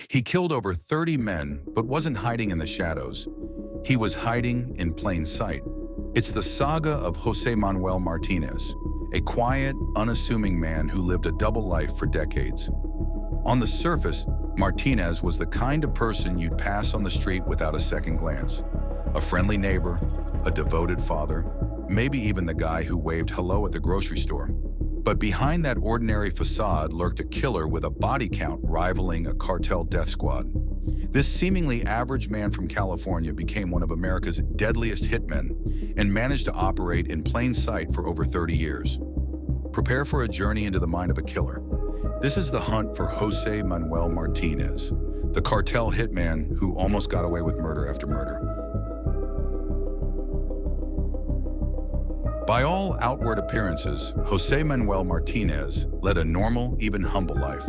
He killed over 30 men, but wasn't hiding in the shadows. He was hiding in plain sight. It's the saga of José Manuel Martínez, a quiet, unassuming man who lived a double life for decades. On the surface, Martínez was the kind of person you'd pass on the street without a second glance. A friendly neighbor, a devoted father, maybe even the guy who waved hello at the grocery store. But behind that ordinary facade lurked a killer with a body count rivaling a cartel death squad. This seemingly average man from California became one of America's deadliest hitmen and managed to operate in plain sight for over 30 years. Prepare for a journey into the mind of a killer. This is the hunt for José Manuel Martínez, the cartel hitman who almost got away with murder after murder. By all outward appearances, José Manuel Martínez led a normal, even humble life.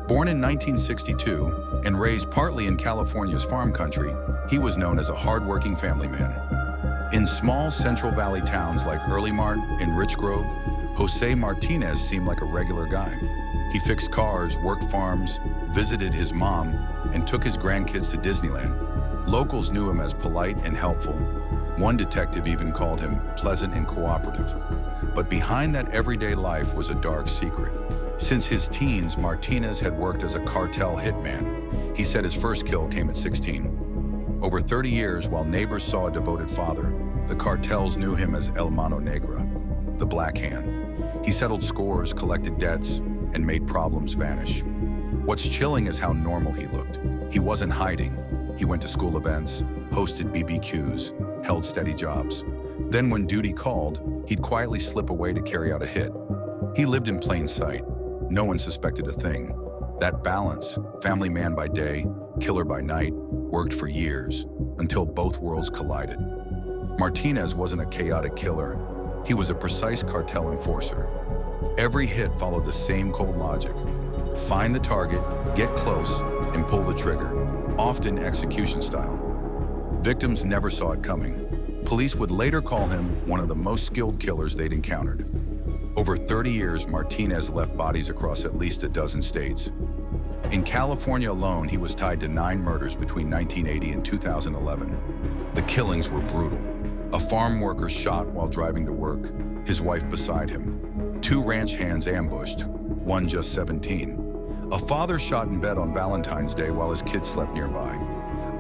Born in 1962 and raised partly in California's farm country, he was known as a hard-working family man. In small Central Valley towns like Early Mart and Rich Grove, José Martínez seemed like a regular guy. He fixed cars, worked farms, visited his mom, and took his grandkids to Disneyland. Locals knew him as polite and helpful. One detective even called him pleasant and cooperative. But behind that everyday life was a dark secret. Since his teens, Martínez had worked as a cartel hitman. He said his first kill came at 16. Over 30 years, while neighbors saw a devoted father, the cartels knew him as El Mano Negra, the Black Hand. He settled scores, collected debts, and made problems vanish. What's chilling is how normal he looked. He wasn't hiding. He went to school events, hosted BBQs, held steady jobs. Then when duty called, he'd quietly slip away to carry out a hit. He lived in plain sight. No one suspected a thing. That balance, family man by day, killer by night, worked for years, until both worlds collided. Martínez wasn't a chaotic killer. He was a precise cartel enforcer. Every hit followed the same cold logic. Find the target, get close, and pull the trigger, often execution style. Victims never saw it coming. Police would later call him one of the most skilled killers they'd encountered. Over 30 years, Martínez left bodies across at least a dozen states. In California alone, he was tied to 9 murders between 1980 and 2011. The killings were brutal. A farm worker shot while driving to work, his wife beside him. 2 ranch hands ambushed, one just 17. A father shot in bed on Valentine's Day while his kids slept nearby.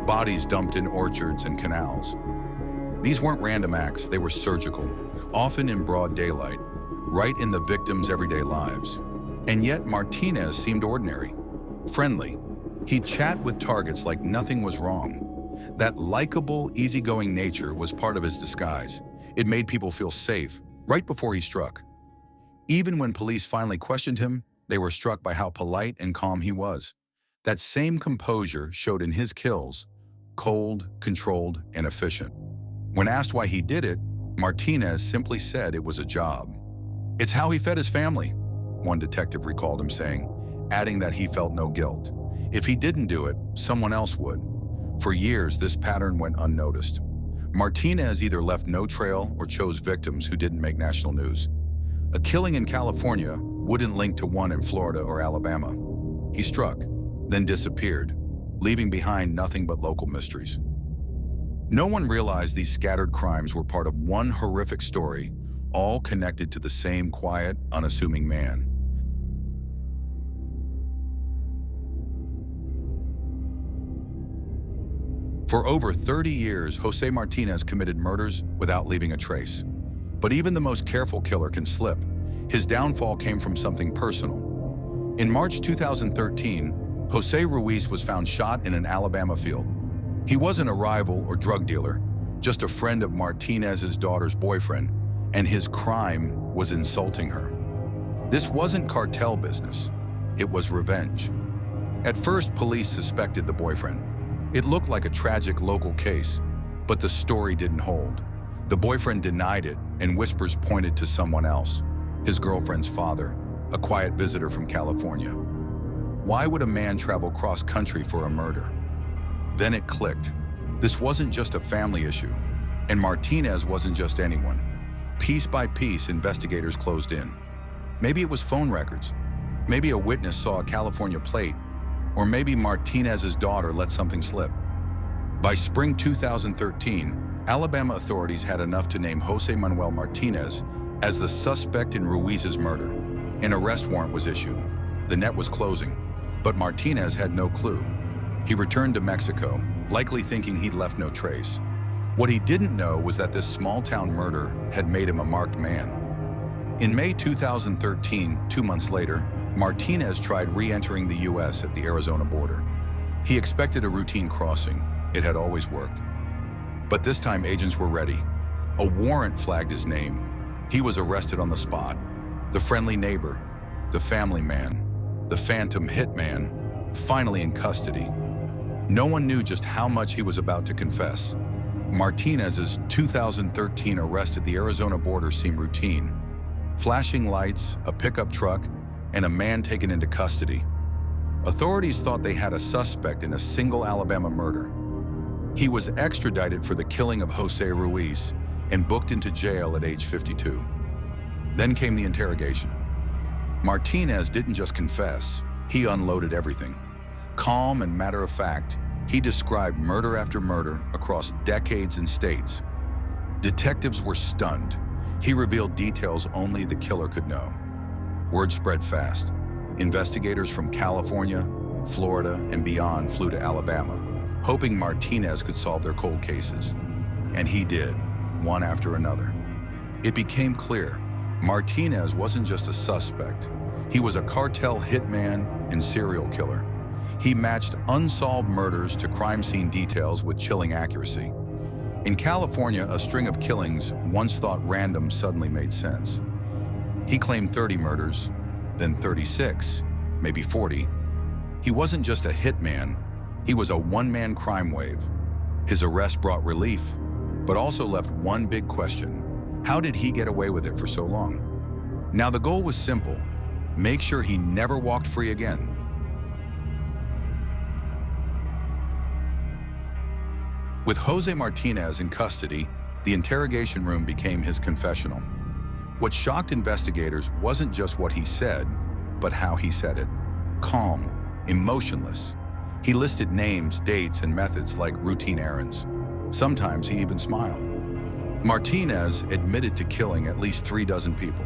Bodies dumped in orchards and canals. These weren't random acts, they were surgical, often in broad daylight, right in the victims' everyday lives. And yet Martínez seemed ordinary, friendly. He'd chat with targets like nothing was wrong. That likable, easygoing nature was part of his disguise. It made people feel safe, right before he struck. Even when police finally questioned him, they were struck by how polite and calm he was. That same composure showed in his kills, cold, controlled, and efficient. When asked why he did it, Martínez simply said it was a job. It's how he fed his family, one detective recalled him saying, adding that he felt no guilt. If he didn't do it, someone else would. For years, this pattern went unnoticed. Martínez either left no trail or chose victims who didn't make national news. A killing in California wouldn't link to one in Florida or Alabama. He struck, then disappeared, leaving behind nothing but local mysteries. No one realized these scattered crimes were part of one horrific story, all connected to the same quiet, unassuming man. For over 30 years, José Martínez committed murders without leaving a trace. But even the most careful killer can slip. His downfall came from something personal. In March 2013, José Ruiz was found shot in an Alabama field. He wasn't a rival or drug dealer, just a friend of Martínez's daughter's boyfriend, and his crime was insulting her. This wasn't cartel business, it was revenge. At first, police suspected the boyfriend. It looked like a tragic local case, but the story didn't hold. The boyfriend denied it, and whispers pointed to someone else, his girlfriend's father, a quiet visitor from California. Why would a man travel cross-country for a murder? Then it clicked. This wasn't just a family issue, and Martínez wasn't just anyone. Piece by piece, investigators closed in. Maybe it was phone records. Maybe a witness saw a California plate. Or maybe Martinez's daughter let something slip. By spring 2013, Alabama authorities had enough to name Jose Manuel Martinez as the suspect in Ruiz's murder. An arrest warrant was issued. The net was closing, but Martinez had no clue. He returned to Mexico, likely thinking he'd left no trace. What he didn't know was that this small-town murder had made him a marked man. In May 2013, 2 months later, Martinez tried re-entering the U.S. at the Arizona border. He expected a routine crossing. It had always worked. But this time agents were ready. A warrant flagged his name. He was arrested on the spot. The friendly neighbor, the family man, the phantom hitman, finally in custody. No one knew just how much he was about to confess. Martinez's 2013 arrest at the Arizona border seemed routine. Flashing lights, a pickup truck, and a man taken into custody. Authorities thought they had a suspect in a single Alabama murder. He was extradited for the killing of Jose Ruiz and booked into jail at age 52. Then came the interrogation. Martinez didn't just confess, he unloaded everything. Calm and matter of fact, he described murder after murder across decades and states. Detectives were stunned. He revealed details only the killer could know. Word spread fast. Investigators from California, Florida, and beyond flew to Alabama, hoping Martinez could solve their cold cases. And he did, one after another. It became clear Martinez wasn't just a suspect. He was a cartel hitman and serial killer. He matched unsolved murders to crime scene details with chilling accuracy. In California, a string of killings once thought random suddenly made sense. He claimed 30 murders, then 36, maybe 40. He wasn't just a hitman, he was a one-man crime wave. His arrest brought relief, but also left one big question. How did he get away with it for so long? Now the goal was simple: make sure he never walked free again. With Jose Martinez in custody, the interrogation room became his confessional. What shocked investigators wasn't just what he said, but how he said it. Calm, emotionless. He listed names, dates, and methods like routine errands. Sometimes he even smiled. Martinez admitted to killing at least 36 people,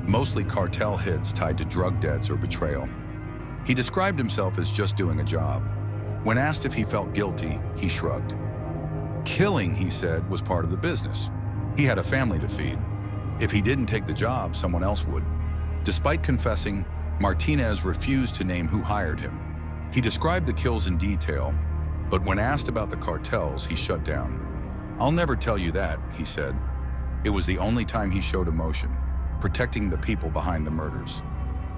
mostly cartel hits tied to drug debts or betrayal. He described himself as just doing a job. When asked if he felt guilty, he shrugged. Killing, he said, was part of the business. He had a family to feed. If he didn't take the job, someone else would. Despite confessing, Martinez refused to name who hired him. He described the kills in detail, but when asked about the cartels, he shut down. "I'll never tell you that," he said. It was the only time he showed emotion, protecting the people behind the murders.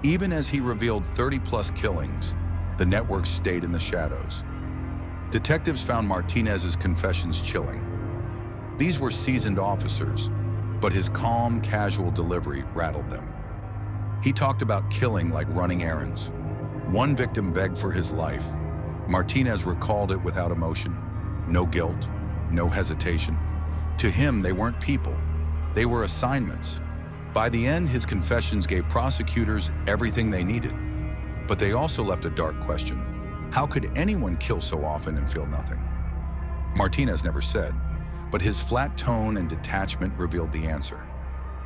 Even as he revealed 30-plus killings, the network stayed in the shadows. Detectives found Martinez's confessions chilling. These were seasoned officers, but his calm, casual delivery rattled them. He talked about killing like running errands. One victim begged for his life. Martinez recalled it without emotion. No guilt, no hesitation. To him, they weren't people. They were assignments. By the end, his confessions gave prosecutors everything they needed. But they also left a dark question. How could anyone kill so often and feel nothing? Martinez never said, but his flat tone and detachment revealed the answer.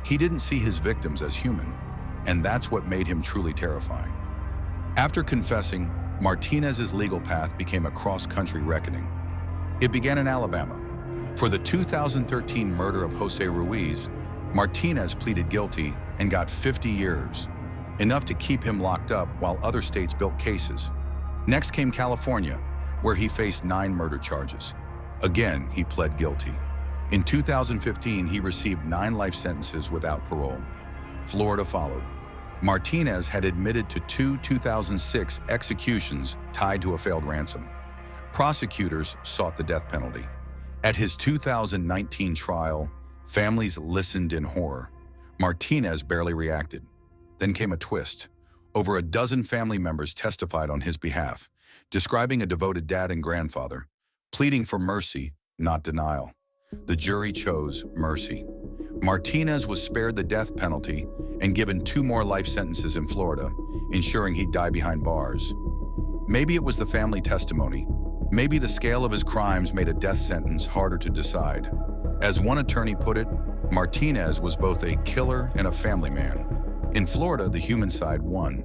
He didn't see his victims as human, and that's what made him truly terrifying. After confessing, Martinez's legal path became a cross-country reckoning. It began in Alabama. For the 2013 murder of Jose Ruiz, Martinez pleaded guilty and got 50 years, enough to keep him locked up while other states built cases. Next came California, where he faced 9 murder charges. Again, he pled guilty. In 2015, he received 9 life sentences without parole. Florida followed. Martinez had admitted to 2 2006 executions tied to a failed ransom. Prosecutors sought the death penalty. At his 2019 trial, families listened in horror. Martinez barely reacted. Then came a twist. Over a dozen family members testified on his behalf, describing a devoted dad and grandfather, pleading for mercy, not denial. The jury chose mercy. Martinez was spared the death penalty and given 2 more life sentences in Florida, ensuring he'd die behind bars. Maybe it was the family testimony. Maybe the scale of his crimes made a death sentence harder to decide. As one attorney put it, Martínez was both a killer and a family man. In Florida, the human side won.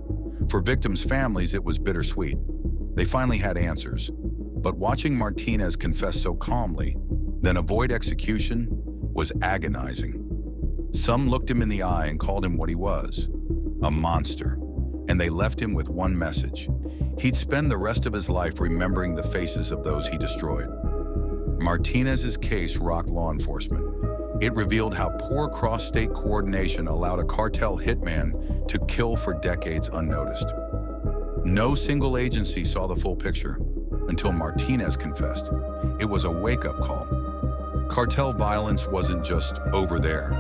For victims' families, it was bittersweet. They finally had answers. But watching Martínez confess so calmly, then avoid execution, was agonizing. Some looked him in the eye and called him what he was, a monster. And they left him with one message. He'd spend the rest of his life remembering the faces of those he destroyed. Martínez's case rocked law enforcement. It revealed how poor cross-state coordination allowed a cartel hitman to kill for decades unnoticed. No single agency saw the full picture until Martínez confessed. It was a wake-up call. Cartel violence wasn't just over there.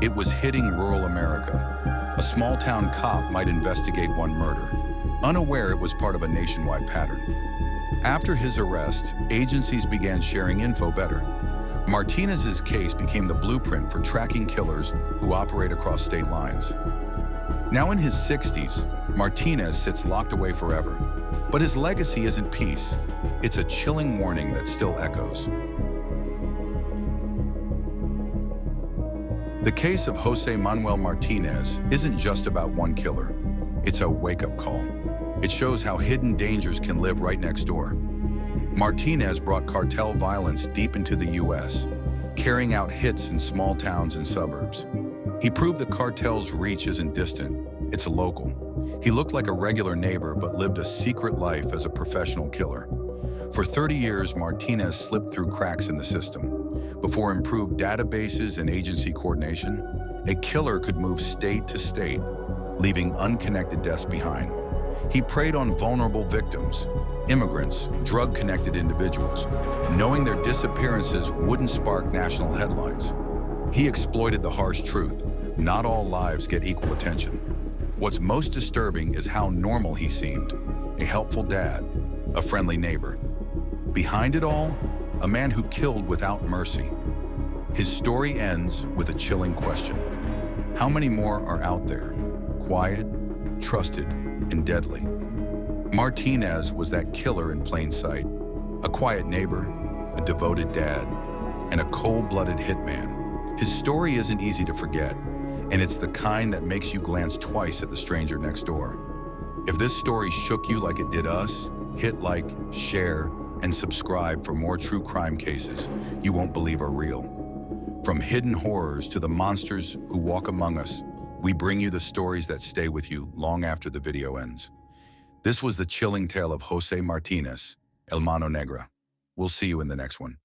It was hitting rural America. A small-town cop might investigate one murder, unaware it was part of a nationwide pattern. After his arrest, agencies began sharing info better. Martínez's case became the blueprint for tracking killers who operate across state lines. Now in his 60s, Martínez sits locked away forever. But his legacy isn't peace. It's a chilling warning that still echoes. The case of José Manuel Martínez isn't just about one killer. It's a wake-up call. It shows how hidden dangers can live right next door. Martínez brought cartel violence deep into the U.S., carrying out hits in small towns and suburbs. He proved the cartel's reach isn't distant, it's local. He looked like a regular neighbor but lived a secret life as a professional killer. For 30 years, Martínez slipped through cracks in the system. Before improved databases and agency coordination, a killer could move state to state, leaving unconnected deaths behind. He preyed on vulnerable victims, immigrants, drug-connected individuals, knowing their disappearances wouldn't spark national headlines. He exploited the harsh truth: not all lives get equal attention. What's most disturbing is how normal he seemed: a helpful dad, a friendly neighbor. Behind it all, a man who killed without mercy. His story ends with a chilling question: how many more are out there, quiet, trusted, and deadly? Martínez was that killer in plain sight, a quiet neighbor, a devoted dad, and a cold-blooded hitman. His story isn't easy to forget, and it's the kind that makes you glance twice at the stranger next door. If this story shook you like it did us, hit like, share, and subscribe for more true crime cases you won't believe are real. From hidden horrors to the monsters who walk among us, we bring you the stories that stay with you long after the video ends. This was the chilling tale of José Martínez, El Mano Negra. We'll see you in the next one.